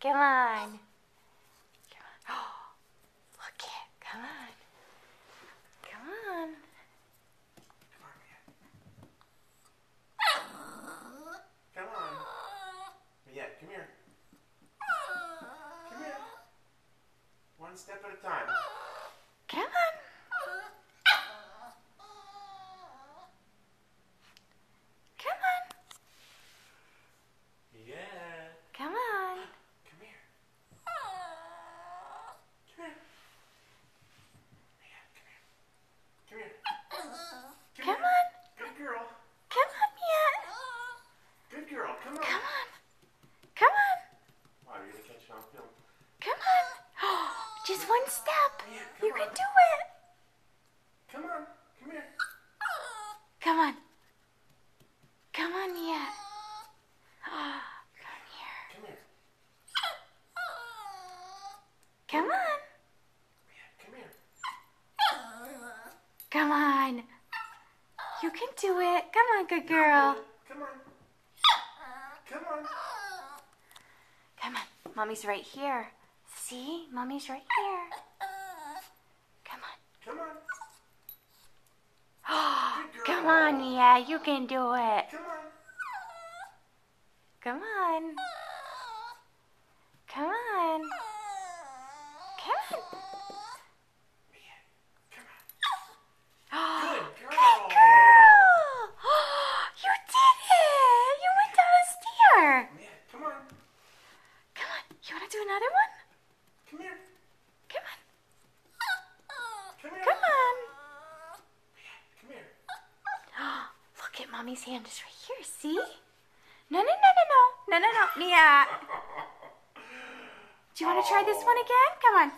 Come on. Come on. Oh, look it. Come on. Come on. Come on. Yeah, come here. Come here. One step at a time. Come on. Come on. Yeah. Come on. Come here. Come here. Yeah, come here. Come here. Come here. on. Good girl. Come on, Mia. Good girl. Come on. Come on. Come on. Wow, you're gonna catch it on film. Come on. Just one step. Yeah, come You can on. do it. Come on. Come here. Come on. Come on, Mia. Come here. Come here. Come on. Yeah, come here. Come on. You can do it. Come on, good girl. Come on. Come on. Come on. Mommy's right here. See? Mommy's right here. Come on. Come on. Good girl. Come on, Mia. You can do it. Come on. Come on. Come on. Come on. Yeah, come on. Good Good girl. girl. You did it. You went down a stair. Yeah, come on. Come on. You want to do another one? Come here. Come on. Come here. Come on. Yeah, come here. Look at Mommy's hand is right here. See? No, no, no, no, no. No, no, no. Mia. Do you want to try this one again? Come on.